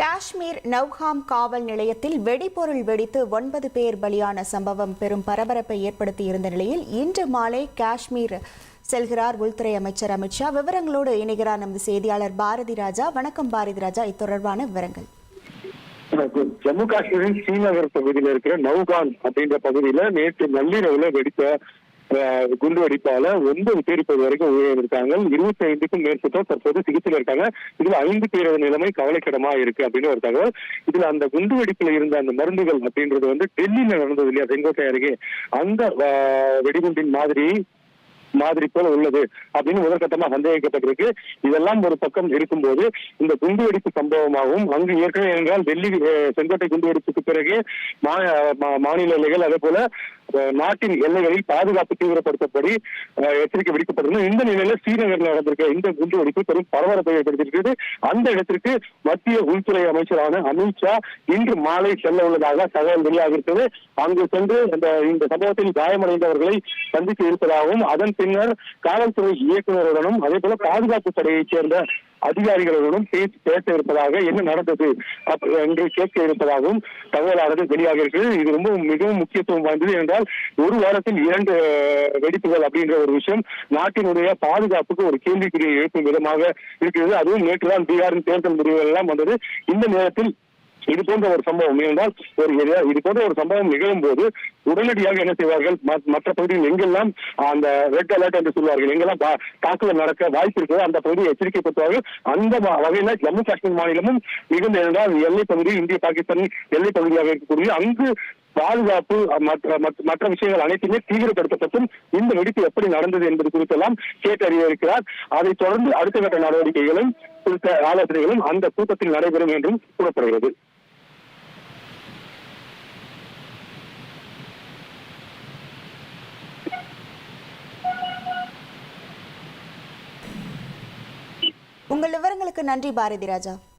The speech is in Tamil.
காஷ்மீர் நவ்காம் காவல் நிலையத்தில் வெடிபொருள் வெடித்து 9 பேர் பலியான சம்பவம் பெரும் பரபரப்பை ஏற்படுத்தியிருந்த நிலையில் இன்று மாலை காஷ்மீர் செல்கிறார் உள்துறை அமைச்சர் அமித்ஷா. விவரங்களோடு இணைகிறார் நமது செய்தியாளர் பாரதி ராஜா. வணக்கம் பாரதி ராஜா, இத்தொடர்பான விவரங்கள். ஜம்மு காஷ்மீரின் ஸ்ரீநகர் பகுதியில் இருக்கிற நவ்கான் அப்படின்ற பகுதியில நேற்று நள்ளிரவுல வெடித்த குண்டு வெடிப்பால 9 பேர் இப்போது வரைக்கும் உயிரிழந்திருக்காங்க. 25க்கும் மேற்பட்டோர் தற்போது சிகிச்சையில் இருக்காங்க. இதுல 5 பேரது நிலைமை கவலைக்கிடமா இருக்கு அப்படின்னு ஒரு தகவல். இதுல அந்த குண்டு வெடிப்புல இருந்த அந்த மருந்துகள் அப்படின்றது டெல்லியில நடந்தது இல்லையா, செங்கோட்டை அருகே, அந்த வெடிகுண்டின் மாதிரி போல உள்ளது அப்படின்னு முதற்கட்டமா சந்தேகிக்கப்பட்டிருக்கு. இதெல்லாம் ஒரு பக்கம் இருக்கும்போது இந்த குண்டுவெடிப்பு சம்பவமாகவும் அங்கு ஏற்கனவே என்றால் டெல்லி செங்கோட்டை குண்டுவெடிப்புக்கு பிறகு மாநில எல்லைகள் அதே போல நாட்டின் எல்லைகளில் பாதுகாப்பு தீவிரப்படுத்தப்படி எச்சரிக்கை விடுக்கப்பட்டிருந்தது. இந்த நிலையில ஸ்ரீநகரில் நடந்திருக்க இந்த குண்டுவெடிப்பு பெரும் பரபரப்பை ஏற்படுத்தியிருக்கிறது. அந்த இடத்திற்கு மத்திய உள்துறை அமைச்சரான அமித்ஷா இன்று மாலை செல்ல உள்ளதாக தகவல் வெளியாகிருக்கிறது. அங்கு சென்று இந்த சம்பவத்தில் காயமடைந்தவர்களை சந்திக்க இருப்பதாகவும் அதன் பின்னர் காவல்துறை இயக்குநருடனும் அதே போல பாதுகாப்பு படையைச் சேர்ந்த அதிகாரிகளுடனும் பேச இருப்பதாக, என்ன நடந்தது என்று கேட்க இருப்பதாகவும் தகவலானது வெளியாக இருக்கிறது. இது மிகவும் முக்கியத்துவம் வாய்ந்தது. என்றால் ஒரு வாரத்தில் 2 வெடிப்புகள் அப்படின்ற ஒரு விஷயம் நாட்டினுடைய பாதுகாப்புக்கு ஒரு கேள்விக்குறியை எழுப்பும் விதமாக இருக்கிறது. அதுவும் நேற்றுதான் பீகாரின் தேர்தல் முடிவுகள் எல்லாம் வந்தது. இந்த நேரத்தில் இது போன்ற ஒரு சம்பவம் என்றால் இது போன்ற ஒரு சம்பவம் நிகழும் போது உடனடியாக என்ன செய்வார்கள், மற்ற பகுதியில் எங்கெல்லாம் அந்த ரெட் அலர்ட் என்று சொல்வார்கள், எங்கெல்லாம் தாக்குதல் நடக்க வாய்ப்பு இருக்கிறதோ அந்த பகுதியை எச்சரிக்கைப்படுத்துவார்கள். அந்த வகையில ஜம்மு காஷ்மீர் மாநிலமும் மிகுந்த என்றால் எல்லை பகுதி, இந்திய பாகிஸ்தான் எல்லை பகுதியாக இருக்கக்கூடிய அங்கு பாதுகாப்பு மற்ற விஷயங்கள் அனைத்துமே தீவிரப்படுத்தப்பட்டும் இந்த வெடிப்பு எப்படி நடந்தது என்பது குறித்தெல்லாம் கேட்டறிய இருக்கிறார். அதைத் தொடர்ந்து அடுத்த கட்ட நடவடிக்கைகளும் குறித்த ஆலோசனைகளும் அந்த கூட்டத்தில் நடைபெறும் என்றும் கூறப்படுகிறது. உங்கள் விவரங்களுக்கு நன்றி பாரதி ராஜா.